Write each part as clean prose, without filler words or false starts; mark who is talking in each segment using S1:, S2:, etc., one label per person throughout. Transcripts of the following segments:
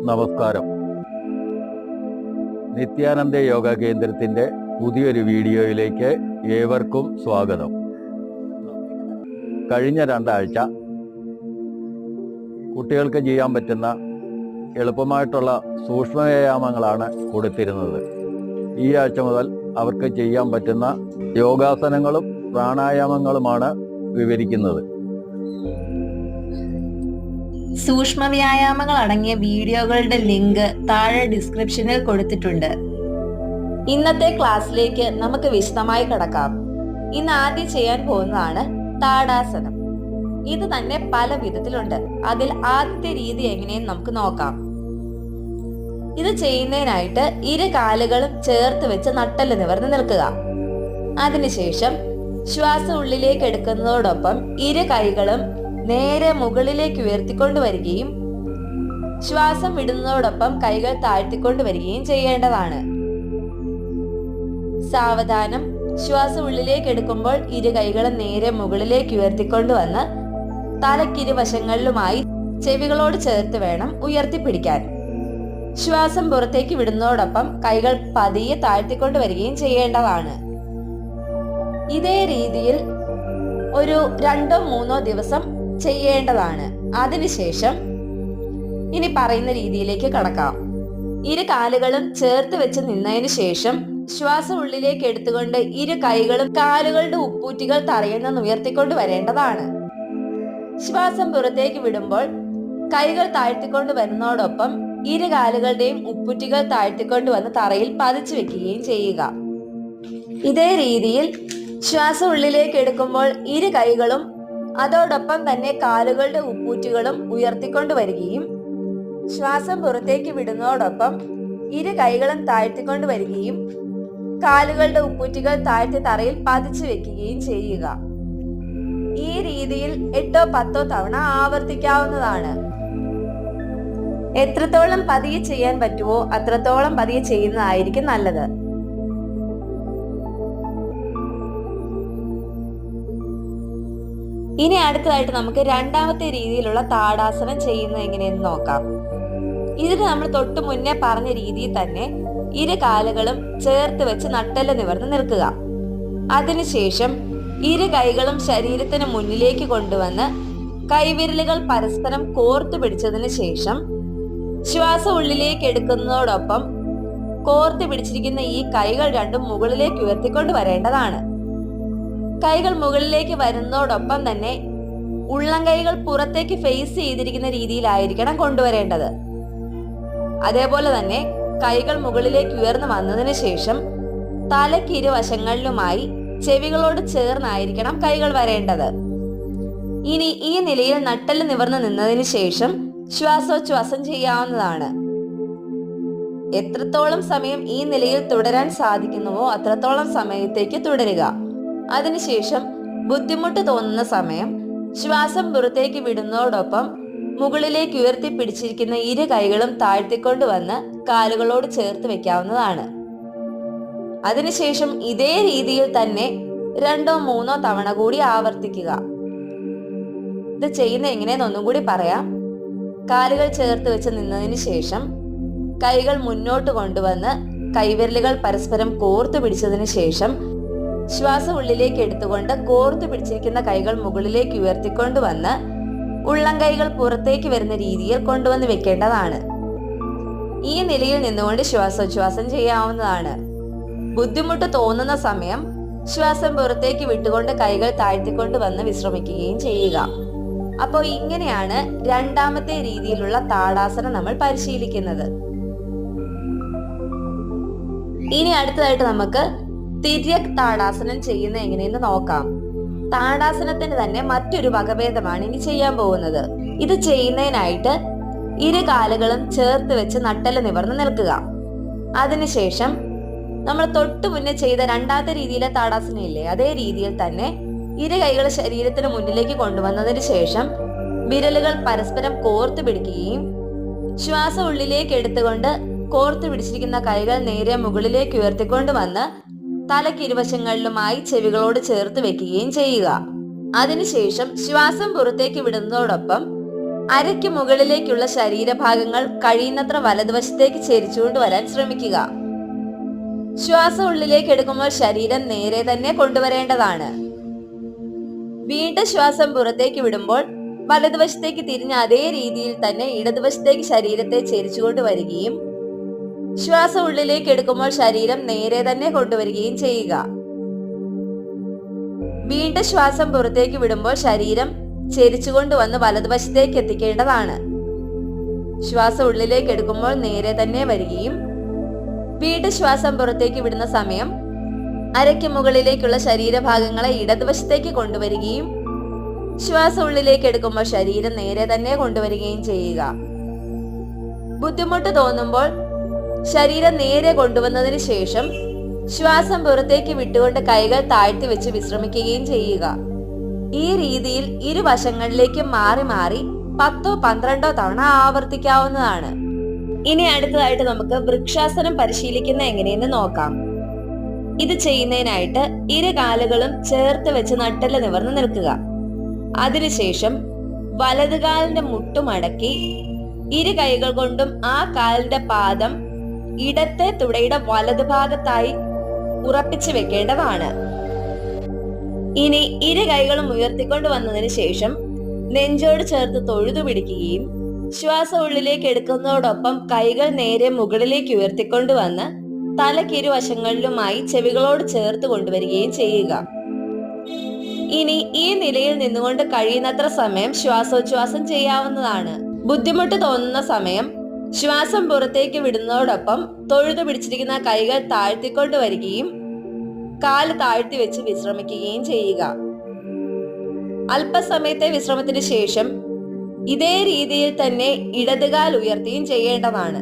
S1: നമസ്കാരം. നിത്യാനന്ദ യോഗ കേന്ദ്രത്തിൻ്റെ പുതിയൊരു വീഡിയോയിലേക്ക് ഏവർക്കും സ്വാഗതം. കഴിഞ്ഞ 2 ആഴ്ച കുട്ടികൾക്ക് ചെയ്യാൻ പറ്റുന്ന എളുപ്പമായിട്ടുള്ള സൂക്ഷ്മ വ്യായാമങ്ങളാണ് കൊടുത്തിരുന്നത്. ഈ ആഴ്ച മുതൽ അവർക്ക് ചെയ്യാൻ പറ്റുന്ന യോഗാസനങ്ങളും പ്രാണായാമങ്ങളുമാണ് വിവരിക്കുന്നത്.
S2: സൂക്ഷ്മ വ്യായാമങ്ങൾ അടങ്ങിയ വീഡിയോകളുടെ ലിങ്ക് താഴെ ഡിസ്ക്രിപ്ഷനിൽ കൊടുത്തിട്ടുണ്ട്. ഇന്നത്തെ ക്ലാസ്സിലേക്ക് നമുക്ക് വിശദമായി കടക്കാം. ഇന്ന് ആദ്യം ചെയ്യാൻ പോകുന്നതാണ് താടാസനം. ഇത് തന്നെ പല വിധത്തിലുണ്ട്. അതിൽ ആദ്യത്തെ രീതി എങ്ങനെയെന്ന് നമുക്ക് നോക്കാം. ഇത് ചെയ്യുന്നതിനായിട്ട് 2 കാലുകളും ചേർത്ത് വെച്ച് നട്ടെല്ല് നിവർന്ന് നിൽക്കുക. അതിനുശേഷം ശ്വാസം ഉള്ളിലേക്ക് എടുക്കുന്നതോടൊപ്പം 2 കൈകളും നേരെ മുകളിലേക്ക് ഉയർത്തിക്കൊണ്ടുവരികയും ശ്വാസം വിടുന്നതോടൊപ്പം കൈകൾ താഴ്ത്തിക്കൊണ്ടുവരികയും ചെയ്യേണ്ടതാണ്. സാവധാനം ശ്വാസം ഉള്ളിലേക്ക് എടുക്കുമ്പോൾ 2 കൈകളും നേരെ മുകളിലേക്ക് ഉയർത്തിക്കൊണ്ടുവന്ന് തലക്കിരുവശങ്ങളിലുമായി ചെവികളോട് ചേർത്ത് വേണം ഉയർത്തിപ്പിടിക്കാൻ. ശ്വാസം പുറത്തേക്ക് വിടുന്നതോടൊപ്പം കൈകൾ പതിയെ താഴ്ത്തിക്കൊണ്ടുവരികയും ചെയ്യേണ്ടതാണ്. ഇതേ രീതിയിൽ ഒരു 2-3 ദിവസം ചെയ്യേണ്ടതാണ്. അതിനുശേഷം ഇനി പറയുന്ന രീതിയിലേക്ക് കടക്കാം. 2 കാലുകളും ചേർത്ത് വെച്ച് നിന്നതിന് ശേഷം ശ്വാസം ഉള്ളിലേക്ക് എടുത്തുകൊണ്ട് 2 കൈകളും കാലുകളുടെ ഉപ്പൂറ്റികൾ തറയിൽ നിന്ന് ഉയർത്തിക്കൊണ്ട് വരേണ്ടതാണ്. ശ്വാസം പുറത്തേക്ക് വിടുമ്പോൾ കൈകൾ താഴ്ത്തിക്കൊണ്ട് വരുന്നതോടൊപ്പം 2 കാലുകളുടെയും ഉപ്പൂറ്റികൾ താഴ്ത്തിക്കൊണ്ട് വന്ന് തറയിൽ പതിച്ചു വെക്കുകയും ചെയ്യുക. ഇതേ രീതിയിൽ ശ്വാസം ഉള്ളിലേക്ക് എടുക്കുമ്പോൾ 2 കൈകളും അതോടൊപ്പം തന്നെ കാലുകളുടെ ഉപ്പൂറ്റുകളും ഉയർത്തിക്കൊണ്ട് വരികയും ശ്വാസം പുറത്തേക്ക് വിടുന്നതോടൊപ്പം 2 കൈകളും താഴ്ത്തിക്കൊണ്ട് വരികയും കാലുകളുടെ ഉപ്പൂറ്റുകൾ താഴ്ത്തി തറയിൽ പതിച്ചു വെക്കുകയും ചെയ്യുക. ഈ രീതിയിൽ 8-10 തവണ ആവർത്തിക്കാവുന്നതാണ്. എത്രത്തോളം പതിയെ ചെയ്യാൻ പറ്റുമോ അത്രത്തോളം പതിയെ ചെയ്യുന്നതായിരിക്കും നല്ലത്. ഇനി അടുത്തതായിട്ട് നമുക്ക് 2ാമത്തെ രീതിയിലുള്ള താടാസനം ചെയ്യുന്നത് എങ്ങനെയെന്ന് നോക്കാം. ഇതിന് നമ്മൾ തൊട്ട് മുന്നേ പറഞ്ഞ രീതിയിൽ തന്നെ 2 കാലുകളും ചേർത്ത് വെച്ച് നട്ടെല്ല് നിവർന്ന് നിൽക്കുക. അതിനുശേഷം 2 കൈകളും ശരീരത്തിന് മുന്നിലേക്ക് കൊണ്ടുവന്ന് കൈവിരലുകൾ പരസ്പരം കോർത്തു പിടിച്ചതിന് ശേഷം ശ്വാസം ഉള്ളിലേക്ക് എടുക്കുന്നതോടൊപ്പം കോർത്ത് പിടിച്ചിരിക്കുന്ന ഈ കൈകൾ രണ്ടും മുകളിലേക്ക് ഉയർത്തിക്കൊണ്ട് വരേണ്ടതാണ്. കൈകൾ മുകളിലേക്ക് വരുന്നതോടൊപ്പം തന്നെ ഉള്ളം കൈകൾ പുറത്തേക്ക് ഫേസ് ചെയ്തിരിക്കുന്ന രീതിയിലായിരിക്കണം കൊണ്ടുവരേണ്ടത്. അതേപോലെ തന്നെ കൈകൾ മുകളിലേക്ക് ഉയർന്നു വന്നതിന് ശേഷം തലക്കിരുവശങ്ങളിലുമായി ചെവികളോട് ചേർന്നായിരിക്കണം കൈകൾ വരേണ്ടത്. ഇനി ഈ നിലയിൽ നട്ടെല്ല് നിവർന്ന് നിന്നതിന് ശേഷം ശ്വാസോച്ഛ്വാസം ചെയ്യാവുന്നതാണ്. എത്രത്തോളം സമയം ഈ നിലയിൽ തുടരാൻ സാധിക്കുന്നുവോ അത്രത്തോളം സമയത്തേക്ക് തുടരുക. അതിനുശേഷം ബുദ്ധിമുട്ട് തോന്നുന്ന സമയം ശ്വാസം പുറത്തേക്ക് വിടുന്നതോടൊപ്പം മുകളിലേക്ക് ഉയർത്തി പിടിച്ചിരിക്കുന്ന 2 കൈകളും താഴ്ത്തിക്കൊണ്ടുവന്ന് കാലുകളോട് ചേർത്ത് വെക്കാവുന്നതാണ്. അതിനുശേഷം ഇതേ രീതിയിൽ തന്നെ 2-3 തവണ കൂടി ആവർത്തിക്കുക. ഇത് ചെയ്യുന്ന എങ്ങനെയെന്ന് ഒന്നും കൂടി പറയാം. കാലുകൾ ചേർത്ത് വെച്ച് നിന്നതിന് ശേഷം കൈകൾ മുന്നോട്ട് കൊണ്ടുവന്ന് കൈവിരലുകൾ പരസ്പരം കോർത്തു പിടിച്ചതിന് ശേഷം ശ്വാസം ഉള്ളിലേക്ക് എടുത്തുകൊണ്ട് കോർത്തു പിടിച്ചിരിക്കുന്ന കൈകൾ മുകളിലേക്ക് ഉയർത്തിക്കൊണ്ടുവന്ന് ഉള്ളം കൈകൾ പുറത്തേക്ക് വരുന്ന രീതിയിൽ കൊണ്ടുവന്ന് വെക്കേണ്ടതാണ്. ഈ നിലയിൽ നിന്നുകൊണ്ട് ശ്വാസോച്ഛ്വാസം ചെയ്യാവുന്നതാണ്. ബുദ്ധിമുട്ട് തോന്നുന്ന സമയം ശ്വാസം പുറത്തേക്ക് വിട്ടുകൊണ്ട് കൈകൾ താഴ്ത്തിക്കൊണ്ട് വന്ന് വിശ്രമിക്കുകയും ചെയ്യുക. അപ്പോൾ ഇങ്ങനെയാണ് 2ാമത്തെ രീതിയിലുള്ള താടാസനം നമ്മൾ പരിശീലിക്കുന്നത്. ഇനി അടുത്തതായിട്ട് നമുക്ക് തിര്യക് താടാസനം ചെയ്യുന്ന എങ്ങനെയെന്ന് നോക്കാം. താടാസനത്തിന് തന്നെ മറ്റൊരു വകഭേദമാണ് ഇനി ചെയ്യാൻ പോകുന്നത്. ഇത് ചെയ്യുന്നതിനായിട്ട് 2 കാലുകളും ചേർത്ത് വെച്ച് നട്ടെല്ല് നിവർന്ന് നിൽക്കുക. അതിനുശേഷം നമ്മൾ തൊട്ടു മുന്നേ ചെയ്ത 2ാമത്തെ രീതിയിലെ താടാസനം ഇല്ലേ, അതേ രീതിയിൽ തന്നെ 2 കൈകൾ ശരീരത്തിന് മുന്നിലേക്ക് കൊണ്ടുവന്നതിന് ശേഷം വിരലുകൾ പരസ്പരം കോർത്തു പിടിക്കുകയും ശ്വാസം ഉള്ളിലേക്ക് എടുത്തുകൊണ്ട് കോർത്തു പിടിച്ചിരിക്കുന്ന കൈകൾ നേരെ മുകളിലേക്ക് ഉയർത്തിക്കൊണ്ട് വന്ന് തലക്കിരുവശങ്ങളിലുമായി ചെവികളോട് ചേർത്ത് വെക്കുകയും ചെയ്യുക. അതിനുശേഷം ശ്വാസം പുറത്തേക്ക് വിടുന്നതോടൊപ്പം അരയ്ക്ക് മുകളിലേക്കുള്ള ശരീരഭാഗങ്ങൾ കഴിയുന്നത്ര വലതുവശത്തേക്ക് ചെരിച്ചുകൊണ്ട് വരാൻ ശ്രമിക്കുക. ശ്വാസം ഉള്ളിലേക്ക് എടുക്കുമ്പോൾ ശരീരം നേരെ തന്നെ കൊണ്ടുവരേണ്ടതാണ്. വീണ്ടും ശ്വാസം പുറത്തേക്ക് വിടുമ്പോൾ വലതുവശത്തേക്ക് തിരിഞ്ഞ അതേ രീതിയിൽ തന്നെ ഇടതുവശത്തേക്ക് ശരീരത്തെ ചെരിച്ചുകൊണ്ട് വരികയും ശ്വാസം ഉള്ളിലേക്ക് എടുക്കുമ്പോൾ ശരീരം നേരെ തന്നെ കൊണ്ടുവരികയും ചെയ്യുക. വീണ്ടും ശ്വാസം പുറത്തേക്ക് വിടുമ്പോൾ ശരീരം ചെരിച്ചുകൊണ്ട് വന്ന് വലതുവശത്തേക്ക് എത്തിക്കേണ്ടതാണ്. ശ്വാസം ഉള്ളിലേക്ക് എടുക്കുമ്പോൾ നേരെ തന്നെ വരികയും വീണ്ടും ശ്വാസം പുറത്തേക്ക് വിടുന്ന സമയം അരയ്ക്ക് മുകളിലേക്കുള്ള ശരീരഭാഗങ്ങളെ ഇടതുവശത്തേക്ക് കൊണ്ടുവരികയും ശ്വാസം ഉള്ളിലേക്ക് എടുക്കുമ്പോൾ ശരീരം നേരെ തന്നെ കൊണ്ടുവരികയും ചെയ്യുക. ബുദ്ധിമുട്ട് തോന്നുമ്പോൾ ശരീരം നേരെ കൊണ്ടുവന്നതിന് ശേഷം ശ്വാസം പുറത്തേക്ക് വിട്ടുകൊണ്ട് കൈകൾ താഴ്ത്തി വെച്ച് വിശ്രമിക്കുകയും ചെയ്യുക. ഈ രീതിയിൽ ഇരുവശങ്ങളിലേക്കും മാറി മാറി 10-12 തവണ ആവർത്തിക്കാവുന്നതാണ്. ഇനി അടുത്തതായിട്ട് നമുക്ക് വൃക്ഷാസനം പരിശീലിക്കുന്ന എങ്ങനെയെന്ന് നോക്കാം. ഇത് ചെയ്യുന്നതിനായിട്ട് ഇരു കാലുകളും ചേർത്ത് വെച്ച് നട്ടെല്ല് നിവർന്ന് നിൽക്കുക. അതിനുശേഷം വലതുകാലിന്റെ മുട്ടുമടക്കി ഇരു കൈകൾ കൊണ്ടും ആ കാലിന്റെ പാദം ഇടത്തെ തുടയുടെ വലതുഭാഗത്തായി ഉറപ്പിച്ചു വെക്കേണ്ടതാണ്. ഇനി ഇരു കൈകളും ഉയർത്തിക്കൊണ്ട് വന്നതിന് ശേഷം നെഞ്ചോട് ചേർത്ത് തൊഴുതു പിടിക്കുകയും ശ്വാസം ഉള്ളിലേക്ക് എടുക്കുന്നതോടൊപ്പം കൈകൾ നേരെ മുകളിലേക്ക് ഉയർത്തിക്കൊണ്ട് വന്ന് തലക്കിരുവശങ്ങളിലുമായി ചെവികളോട് ചേർത്ത് കൊണ്ടുവരികയും ചെയ്യുക. ഇനി ഈ നിലയിൽ നിന്നുകൊണ്ട് കഴിയുന്നത്ര സമയം ശ്വാസോച്ഛ്വാസം ചെയ്യാവുന്നതാണ്. ബുദ്ധിമുട്ട് തോന്നുന്ന സമയം ശ്വാസം പുറത്തേക്ക് വിടുന്നതോടൊപ്പം തൊഴുതു പിടിച്ചിരിക്കുന്ന കൈകൾ താഴ്ത്തിക്കൊണ്ട് വരികയും കാല് താഴ്ത്തി വെച്ച് വിശ്രമിക്കുകയും ചെയ്യുക. അല്പസമയത്തെ വിശ്രമത്തിന് ശേഷം ഇതേ രീതിയിൽ തന്നെ ഇടതുകാൽ ഉയർത്തിയും ചെയ്യേണ്ടതാണ്.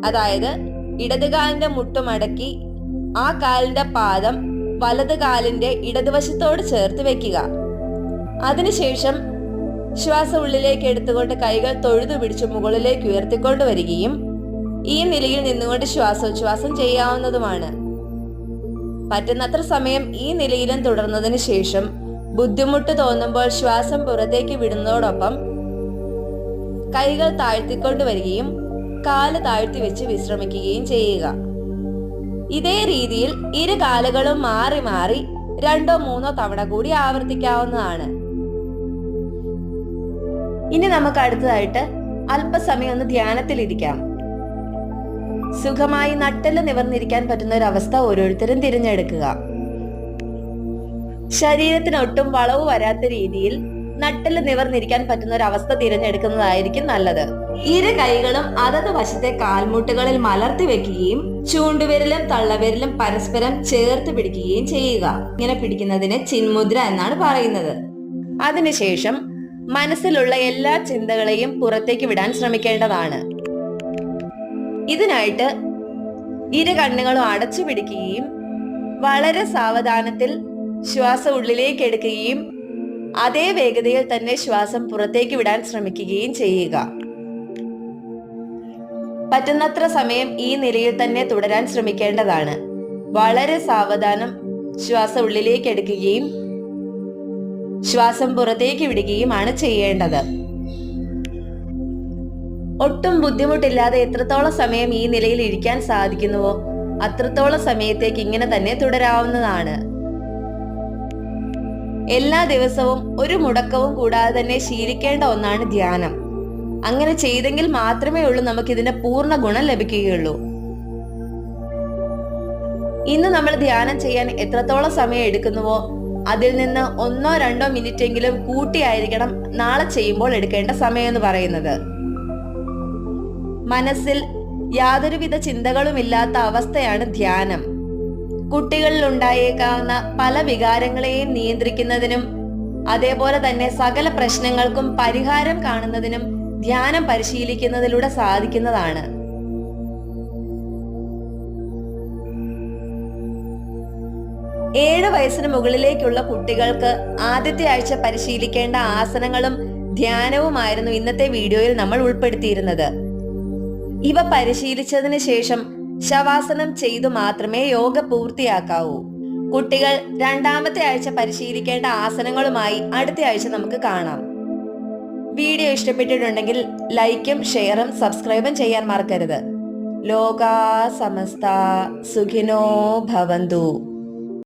S2: അതായത് ഇടതുകാലിന്റെ മുട്ടുമടക്കി ആ കാലിന്റെ പാദം വലത് കാലിന്റെ ഇടതുവശത്തോട് ചേർത്ത് വെക്കുക. അതിനുശേഷം ശ്വാസം ഉള്ളിലേക്ക് എടുത്തുകൊണ്ട് കൈകൾ തൊഴുതു പിടിച്ച് മുകളിലേക്ക് ഉയർത്തിക്കൊണ്ട് വരികയും ഈ നിലയിൽ നിന്നുകൊണ്ട് ശ്വാസോച്ഛ്വാസം ചെയ്യാവുന്നതുമാണ്. പറ്റുന്നത്ര സമയം ഈ നിലയിലും തുടർന്നതിന് ശേഷം ബുദ്ധിമുട്ട് തോന്നുമ്പോൾ ശ്വാസം പുറത്തേക്ക് വിടുന്നതോടൊപ്പം കൈകൾ താഴ്ത്തിക്കൊണ്ട് വരികയും കാല് താഴ്ത്തി വെച്ച് വിശ്രമിക്കുകയും ചെയ്യുക. ഇതേ രീതിയിൽ ഇരു കാലുകളും മാറി മാറി 2-3 തവണ കൂടി ആവർത്തിക്കാവുന്നതാണ്. ഇനി നമുക്ക് അടുത്തതായിട്ട് അല്പസമയം ഒന്ന് ധ്യാനത്തിലിരിക്കാം. സുഖമായി നട്ടെല്ല് നിവർന്നിരിക്കാൻ പറ്റുന്ന ഒരു അവസ്ഥ ഓരോരുത്തരും തിരഞ്ഞെടുക്കുക. ശരീരത്തിന് ഒട്ടും വളവ് വരാത്ത രീതിയിൽ നട്ടെല്ല് നിവർന്നിരിക്കാൻ പറ്റുന്ന ഒരു അവസ്ഥ തിരഞ്ഞെടുക്കുന്നതായിരിക്കും നല്ലത്. ഇരു കൈകളും അതത് വശത്തെ കാൽമുട്ടുകളിൽ മലർത്തി വെക്കുകയും ചൂണ്ടുവിരലും തള്ളവിരലും പരസ്പരം ചേർത്ത് പിടിക്കുകയും ചെയ്യുക. ഇങ്ങനെ പിടിക്കുന്നതിന് ചിന്മുദ്ര എന്നാണ് പറയുന്നത്. അതിനുശേഷം മനസ്സിലുള്ള എല്ലാ ചിന്തകളെയും പുറത്തേക്ക് വിടാൻ ശ്രമിക്കേണ്ടതാണ്. ഇതിനായിട്ട് ഇരു കണ്ണുകളും അടച്ചു പിടിക്കുകയും വളരെ സാവധാനത്തിൽ ശ്വാസം ഉള്ളിലേക്ക് എടുക്കുകയും അതേ വേഗതയിൽ തന്നെ ശ്വാസം പുറത്തേക്ക് വിടാൻ ശ്രമിക്കുകയും ചെയ്യുക. പറ്റുന്നത്ര സമയം ഈ നിലയിൽ തന്നെ തുടരാൻ ശ്രമിക്കേണ്ടതാണ്. വളരെ സാവധാനം ശ്വാസം ഉള്ളിലേക്ക് എടുക്കുകയും ശ്വാസം പുറത്തേക്ക് വിടുകയുമാണ് ചെയ്യേണ്ടത്. ഒട്ടും ബുദ്ധിമുട്ടില്ലാതെ എത്രത്തോളം സമയം ഈ നിലയിൽ ഇരിക്കാൻ സാധിക്കുന്നുവോ അത്രത്തോളം സമയത്തേക്ക് ഇങ്ങനെ തന്നെ തുടരാവുന്നതാണ്. എല്ലാ ദിവസവും ഒരു മുടക്കവും കൂടാതെ തന്നെ ശീലിക്കേണ്ട ഒന്നാണ് ധ്യാനം. അങ്ങനെ ചെയ്തെങ്കിൽ മാത്രമേ ഉള്ളൂ നമുക്ക് ഇതിന്റെ പൂർണ്ണ ഗുണം ലഭിക്കുകയുള്ളൂ. ഇന്ന് നമ്മൾ ധ്യാനം ചെയ്യാൻ എത്രത്തോളം സമയം എടുക്കുന്നുവോ അതിൽ നിന്ന് 1-2 മിനിറ്റെങ്കിലും കൂട്ടിയായിരിക്കണം നാളെ ചെയ്യുമ്പോൾ എടുക്കേണ്ട സമയം എന്ന് പറയുന്നത്. മനസ്സിൽ യാതൊരുവിധ ചിന്തകളുമില്ലാത്ത അവസ്ഥയാണ് ധ്യാനം. കുട്ടികളിൽ ഉണ്ടായേക്കാവുന്ന പല വികാരങ്ങളെയും നിയന്ത്രിക്കുന്നതിനും അതേപോലെ തന്നെ സകല പ്രശ്നങ്ങൾക്കും പരിഹാരം കാണുന്നതിനും ധ്യാനം പരിശീലിക്കുന്നതിലൂടെ സാധിക്കുന്നതാണ്. ഏഴ് വയസ്സിന് മുകളിലേക്കുള്ള കുട്ടികൾക്ക് ആദ്യത്തെ ആഴ്ച പരിശീലിക്കേണ്ട ആസനങ്ങളും ധ്യാനവുമായിരുന്നു ഇന്നത്തെ വീഡിയോയിൽ നമ്മൾ ഉൾപ്പെടുത്തിയിരുന്നത്. ഇവ പരിശീലിച്ചതിന് ശേഷം ശവാസനം ചെയ്തു മാത്രമേ യോഗ പൂർത്തിയാക്കാവൂ. കുട്ടികൾ രണ്ടാമത്തെ ആഴ്ച പരിശീലിക്കേണ്ട ആസനങ്ങളുമായി അടുത്ത ആഴ്ച നമുക്ക് കാണാം. വീഡിയോ ഇഷ്ടപ്പെട്ടിട്ടുണ്ടെങ്കിൽ ലൈക്കും ഷെയറും സബ്സ്ക്രൈബും ചെയ്യാൻ മറക്കരുത്. ലോകാ സമസ്ത സുഖിനോ ഭവന്തു.